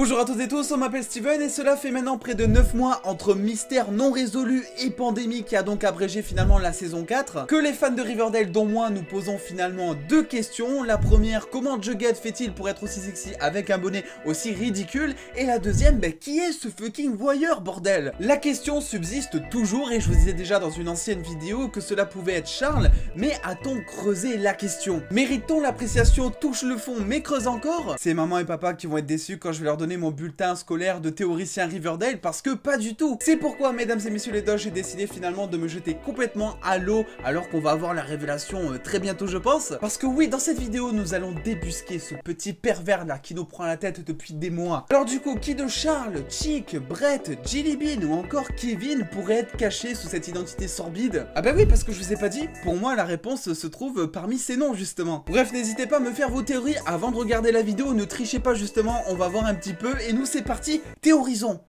Bonjour à toutes et tous, on m'appelle Steven et cela fait maintenant près de 9 mois entre mystère non résolu et pandémie qui a donc abrégé finalement la saison 4 que les fans de Riverdale dont moi nous posons finalement deux questions. La première, comment Jughead fait-il pour être aussi sexy avec un bonnet aussi ridicule? Et la deuxième, qui est ce fucking voyeur bordel? La question subsiste toujours et je vous disais déjà dans une ancienne vidéo que cela pouvait être Charles, mais a-t-on creusé la question? Mérite-t-on l'appréciation touche le fond mais creuse encore? C'est maman et papa qui vont être déçus quand je vais leur donner mon bulletin scolaire de théoricien Riverdale parce que pas du tout. C'est pourquoi mesdames et messieurs les dogs, j'ai décidé finalement de me jeter complètement à l'eau alors qu'on va avoir la révélation très bientôt je pense. Parce que oui, dans cette vidéo nous allons débusquer ce petit pervers là qui nous prend la tête depuis des mois. Alors du coup, qui de Charles, Chick, Brett, Jelly Bean ou encore Kevin pourrait être caché sous cette identité sordide? Ah bah oui, parce que je vous ai pas dit, pour moi la réponse se trouve parmi ces noms justement. Bref, n'hésitez pas à me faire vos théories avant de regarder la vidéo, ne trichez pas justement, on va voir un petit peu et nous c'est parti, théorisons.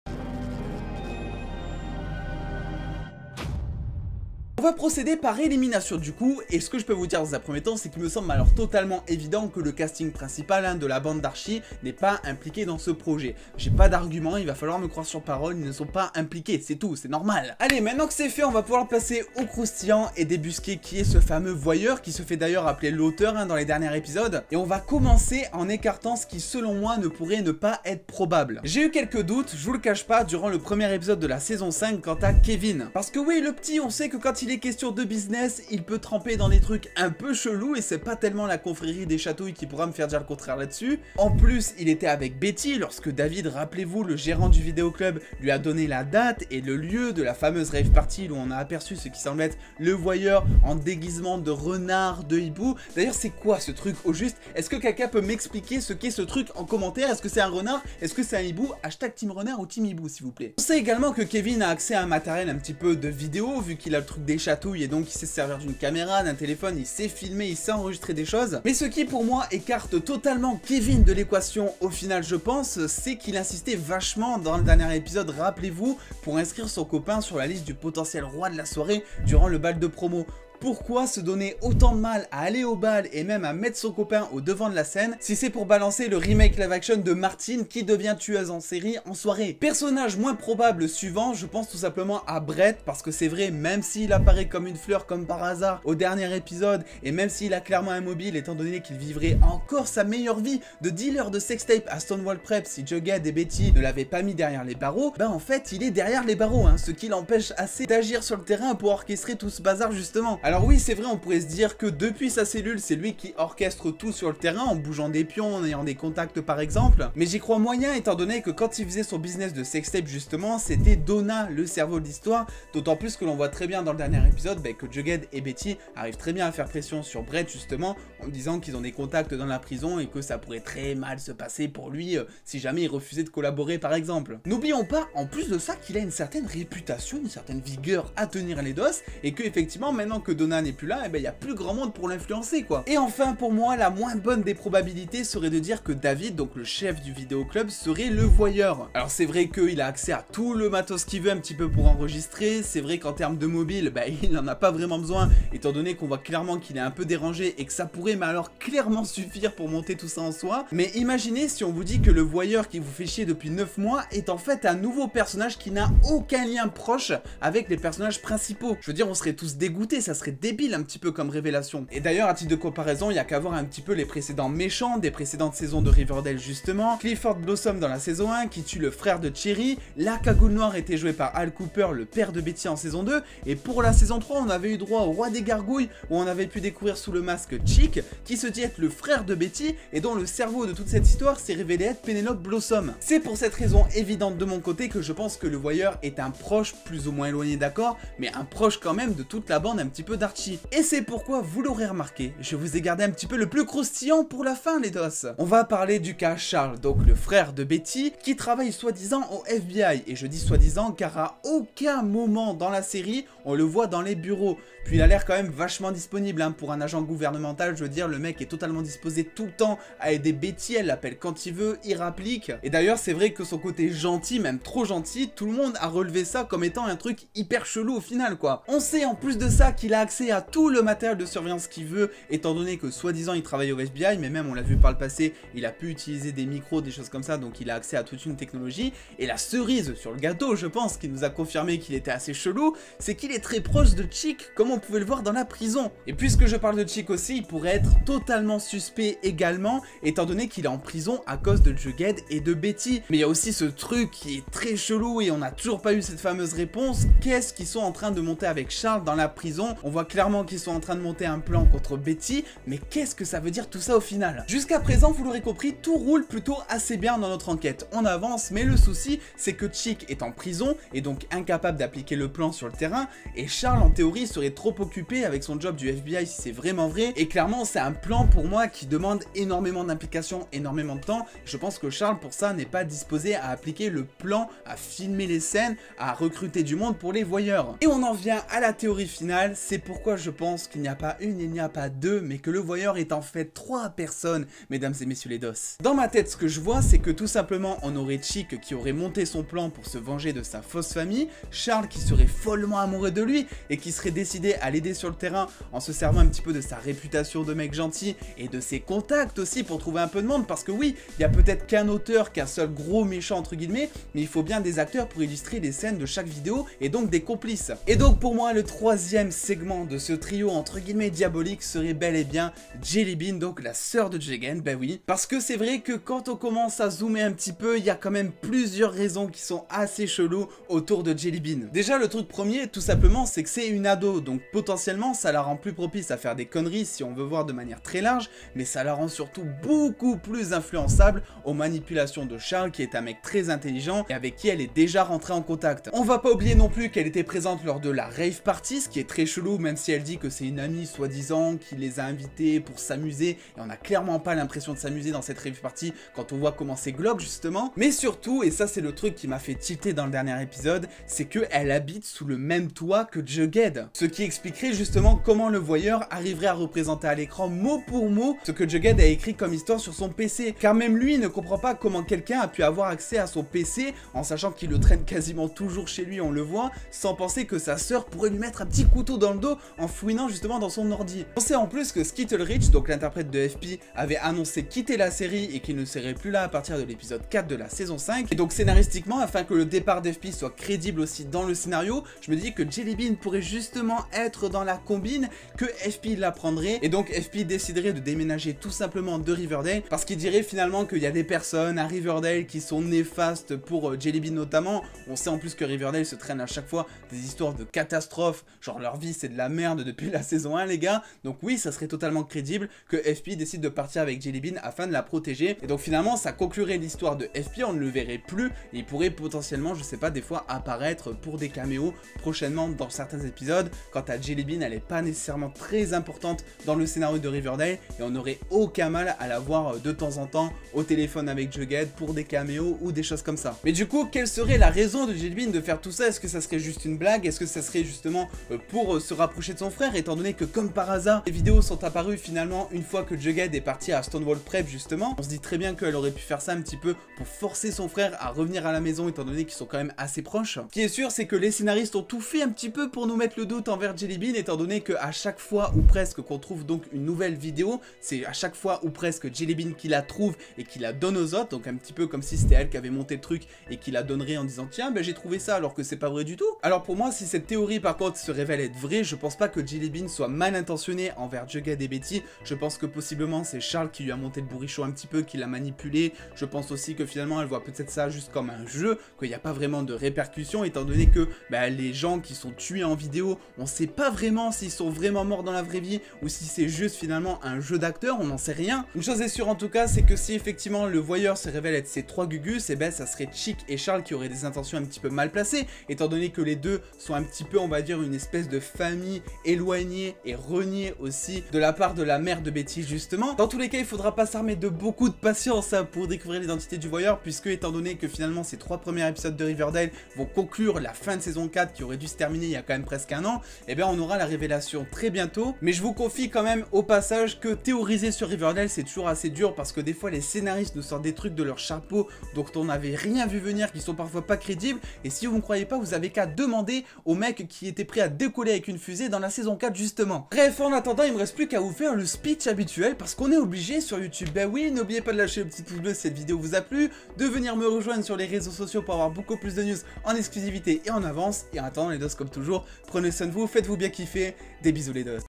On va procéder par élimination du coup, et ce que je peux vous dire dans un premier temps, c'est qu'il me semble alors totalement évident que le casting principal de la bande d'Archie n'est pas impliqué dans ce projet. J'ai pas d'argument, il va falloir me croire sur parole, ils ne sont pas impliqués, c'est tout, c'est normal. Allez, maintenant que c'est fait, on va pouvoir passer au croustillant et débusquer qui est ce fameux voyeur, qui se fait d'ailleurs appeler l'auteur dans les derniers épisodes, et on va commencer en écartant ce qui selon moi ne pourrait ne pas être probable. J'ai eu quelques doutes, je vous le cache pas, durant le premier épisode de la saison 5 quant à Kevin. Parce que oui, le petit, on sait que quand il est question de business, il peut tremper dans des trucs un peu chelous et c'est pas tellement la confrérie des chatouilles qui pourra me faire dire le contraire là-dessus. En plus, il était avec Betty lorsque David, rappelez-vous, le gérant du vidéoclub, lui a donné la date et le lieu de la fameuse rave party où on a aperçu ce qui semble être le voyeur en déguisement de renard, de hibou. D'ailleurs, c'est quoi ce truc au juste? Est-ce que quelqu'un peut m'expliquer ce qu'est ce truc en commentaire? Est-ce que c'est un renard? Est-ce que c'est un hibou? Hashtag Team Renard ou Team Hibou s'il vous plaît. On sait également que Kevin a accès à un matériel un petit peu de vidéo vu qu'il a le truc des chatouilles et donc il sait se servir d'une caméra, d'un téléphone, il sait filmer, il sait enregistrer des choses. Mais ce qui pour moi écarte totalement Kevin de l'équation au final je pense, c'est qu'il insistait vachement dans le dernier épisode, rappelez-vous, pour inscrire son copain sur la liste du potentiel roi de la soirée durant le bal de promo. Pourquoi se donner autant de mal à aller au bal et même à mettre son copain au devant de la scène si c'est pour balancer le remake live action de Martine qui devient tueuse en série en soirée? Personnage moins probable suivant, je pense tout simplement à Brett parce que c'est vrai, même s'il apparaît comme une fleur comme par hasard au dernier épisode et même s'il a clairement un mobile étant donné qu'il vivrait encore sa meilleure vie de dealer de sextape à Stonewall Prep si Jughead et Betty ne l'avaient pas mis derrière les barreaux, en fait il est derrière les barreaux, ce qui l'empêche assez d'agir sur le terrain pour orchestrer tout ce bazar justement. Alors oui, c'est vrai, on pourrait se dire que depuis sa cellule, c'est lui qui orchestre tout sur le terrain en bougeant des pions, en ayant des contacts par exemple. Mais j'y crois moyen étant donné que quand il faisait son business de sextape justement, c'était Donna le cerveau de l'histoire. D'autant plus que l'on voit très bien dans le dernier épisode que Jughead et Betty arrivent très bien à faire pression sur Brett justement en disant qu'ils ont des contacts dans la prison et que ça pourrait très mal se passer pour lui si jamais il refusait de collaborer par exemple. N'oublions pas en plus de ça qu'il a une certaine réputation, une certaine vigueur à tenir les dos et que effectivement maintenant que Donna n'est plus là, il y a plus grand monde pour l'influencer quoi. Et enfin pour moi la moins bonne des probabilités serait de dire que David, donc le chef du vidéoclub, serait le voyeur. Alors c'est vrai qu'il a accès à tout le matos qu'il veut un petit peu pour enregistrer, c'est vrai qu'en termes de mobile, il n'en a pas vraiment besoin étant donné qu'on voit clairement qu'il est un peu dérangé et que ça pourrait mais alors clairement suffire pour monter tout ça en soi. Mais imaginez si on vous dit que le voyeur qui vous fait chier depuis 9 mois est en fait un nouveau personnage qui n'a aucun lien proche avec les personnages principaux. Je veux dire on serait tous dégoûtés, ça serait débile un petit peu comme révélation. Et d'ailleurs à titre de comparaison, il y a qu'à voir un petit peu les précédents méchants des précédentes saisons de Riverdale justement. Clifford Blossom dans la saison 1 qui tue le frère de Cherry, la cagoule noire était jouée par Al Cooper, le père de Betty en saison 2, et pour la saison 3 on avait eu droit au roi des gargouilles où on avait pu découvrir sous le masque Chick qui se dit être le frère de Betty et dont le cerveau de toute cette histoire s'est révélé être Penelope Blossom. C'est pour cette raison évidente de mon côté que je pense que le voyeur est un proche plus ou moins éloigné d'accord, mais un proche quand même de toute la bande un petit peu d'Archie. Et c'est pourquoi, vous l'aurez remarqué, je vous ai gardé un petit peu le plus croustillant pour la fin les dos. On va parler du cas Charles, donc le frère de Betty, qui travaille soi-disant au FBI, et je dis soi-disant car à aucun moment dans la série on le voit dans les bureaux. Puis il a l'air quand même vachement disponible pour un agent gouvernemental, je veux dire le mec est totalement disposé tout le temps à aider Betty, elle l'appelle quand il veut, il rapplique. Et d'ailleurs c'est vrai que son côté gentil, même trop gentil, tout le monde a relevé ça comme étant un truc hyper chelou au final quoi. On sait en plus de ça qu'il a accès à tout le matériel de surveillance qu'il veut, étant donné que soi-disant il travaille au FBI, mais même on l'a vu par le passé, il a pu utiliser des micros, des choses comme ça, donc il a accès à toute une technologie. Et la cerise sur le gâteau, je pense, qui nous a confirmé qu'il était assez chelou, c'est qu'il est très proche de Chick, comme on pouvait le voir dans la prison. Et puisque je parle de Chick aussi, il pourrait être totalement suspect également, étant donné qu'il est en prison à cause de Jughead et de Betty. Mais il y a aussi ce truc qui est très chelou et on n'a toujours pas eu cette fameuse réponse. Qu'est-ce qu'ils sont en train de monter avec Charles dans la prison? On voit clairement qu'ils sont en train de monter un plan contre Betty, mais qu'est-ce que ça veut dire tout ça au final? Jusqu'à présent, vous l'aurez compris, tout roule plutôt assez bien dans notre enquête. On avance, mais le souci, c'est que Chick est en prison et donc incapable d'appliquer le plan sur le terrain, et Charles en théorie serait trop occupé avec son job du FBI si c'est vraiment vrai, et clairement c'est un plan pour moi qui demande énormément d'implication, énormément de temps. Je pense que Charles pour ça n'est pas disposé à appliquer le plan, à filmer les scènes, à recruter du monde pour les voyeurs. Et on en vient à la théorie finale, c'est pourquoi je pense qu'il n'y a pas une, il n'y a pas deux, mais que le voyeur est en fait 3 personnes, mesdames et messieurs les dos. Dans ma tête, ce que je vois, c'est que tout simplement on aurait Chick qui aurait monté son plan pour se venger de sa fausse famille, Charles qui serait follement amoureux de lui et qui serait décidé à l'aider sur le terrain en se servant un petit peu de sa réputation de mec gentil et de ses contacts aussi pour trouver un peu de monde, parce que oui, il y a peut-être qu'un auteur, qu'un seul gros méchant entre guillemets, mais il faut bien des acteurs pour illustrer les scènes de chaque vidéo et donc des complices. Et donc pour moi, le 3e segment de ce trio entre guillemets diabolique serait bel et bien Jelly Bean, donc la sœur de Jughead, bah oui, parce que c'est vrai que quand on commence à zoomer un petit peu, il y a quand même plusieurs raisons qui sont assez cheloues autour de Jelly Bean. Déjà, le truc premier, tout simplement, c'est que c'est une ado, donc potentiellement ça la rend plus propice à faire des conneries si on veut voir de manière très large, mais ça la rend surtout beaucoup plus influençable aux manipulations de Charles, qui est un mec très intelligent et avec qui elle est déjà rentrée en contact. On va pas oublier non plus qu'elle était présente lors de la rave party, ce qui est très chelou, même si elle dit que c'est une amie soi-disant qui les a invités pour s'amuser, et on n'a clairement pas l'impression de s'amuser dans cette rave party quand on voit comment c'est glauque justement. Mais surtout, et ça c'est le truc qui m'a fait tilter dans le dernier épisode, c'est qu'elle habite sous le même toit que Jughead, ce qui expliquerait justement comment le voyeur arriverait à représenter à l'écran mot pour mot ce que Jughead a écrit comme histoire sur son PC, car même lui ne comprend pas comment quelqu'un a pu avoir accès à son PC en sachant qu'il le traîne quasiment toujours chez lui, on le voit, sans penser que sa sœur pourrait lui mettre un petit couteau dans le dos en fouinant justement dans son ordi. On sait en plus que Skittlerich, donc l'interprète de FP, avait annoncé quitter la série et qu'il ne serait plus là à partir de l'épisode 4 de la saison 5, et donc scénaristiquement, afin que le départ d'FP soit crédible aussi dans le scénario, je me dis que Jelly Bean pourrait justement être dans la combine, que FP la prendrait, et donc FP déciderait de déménager tout simplement de Riverdale, parce qu'il dirait finalement qu'il y a des personnes à Riverdale qui sont néfastes pour Jelly Bean notamment. On sait en plus que Riverdale se traîne à chaque fois des histoires de catastrophes, genre leur vie c'est de la merde depuis la saison 1 les gars, donc oui ça serait totalement crédible que FP décide de partir avec Jelly Bean afin de la protéger, et donc finalement ça conclurait l'histoire de FP, on ne le verrait plus, et il pourrait potentiellement, je sais pas, des fois apparaître pour des caméos prochainement dans certains épisodes. Quant à Jelly Bean, elle est pas nécessairement très importante dans le scénario de Riverdale, et on n'aurait aucun mal à la voir de temps en temps au téléphone avec Jughead pour des caméos ou des choses comme ça. Mais du coup, quelle serait la raison de Jelly Bean de faire tout ça? Est-ce que ça serait juste une blague? Est-ce que ça serait justement pour se rapprocher de son frère, étant donné que comme par hasard, les vidéos sont apparues finalement une fois que Jughead est parti à Stonewall Prep justement? On se dit très bien qu'elle aurait pu faire ça un petit peu pour forcer son frère à revenir à la maison, étant donné qu'ils sont quand même assez proches. Ce qui est sûr, c'est que les scénaristes ont tout fait un petit peu pour nous mettre le doute envers Jelly Bean, étant donné qu'à chaque fois ou presque qu'on trouve donc une nouvelle vidéo, c'est à chaque fois ou presque Jelly Bean qui la trouve et qui la donne aux autres, donc un petit peu comme si c'était elle qui avait monté le truc et qui la donnerait en disant tiens ben j'ai trouvé ça, alors que c'est pas vrai du tout. Alors pour moi, si cette théorie par contre se révèle être vraie, je pense pas que Jelly Bean soit mal intentionné envers Jughead et Betty. Je pense que possiblement c'est Charles qui lui a monté le bourrichon un petit peu, qui l'a manipulé. Je pense aussi que finalement elle voit peut-être ça juste comme un jeu, qu'il n'y a pas vraiment de répercussions, étant donné que les gens qui sont tués en vidéo, on sait pas vraiment s'ils sont vraiment morts dans la vraie vie ou si c'est juste finalement un jeu d'acteur, on n'en sait rien. Une chose est sûre en tout cas, c'est que si effectivement le voyeur se révèle être ces 3 gugus, et ben ça serait Chick et Charles qui auraient des intentions un petit peu mal placées, étant donné que les deux sont un petit peu, on va dire, une espèce de famille éloignée et reniée aussi de la part de la mère de Betty justement. Dans tous les cas, il faudra pas s'armer de beaucoup de patience pour découvrir l'identité du voyeur, puisque étant donné que finalement ces 3 premiers épisodes de Riverdale vont conclure la fin de saison 4 qui aurait dû se terminer il y a quand même presque un an, et bien on aura la révélation très bientôt. Mais je vous confie quand même au passage que théoriser sur Riverdale c'est toujours assez dur, parce que des fois les scénaristes nous sortent des trucs de leur chapeau dont on n'avait rien vu venir, qui sont parfois pas crédibles, et si vous ne croyez pas, vous avez qu'à demander au mec qui était prêt à décoller avec une fusée diffusé dans la saison 4 justement. Bref, en attendant, il me reste plus qu'à vous faire le speech habituel parce qu'on est obligé sur YouTube. Ben oui, n'oubliez pas de lâcher le petit pouce bleu si cette vidéo vous a plu, de venir me rejoindre sur les réseaux sociaux pour avoir beaucoup plus de news en exclusivité et en avance. Et en attendant les dos comme toujours, prenez soin de vous, faites-vous bien kiffer, des bisous les dos.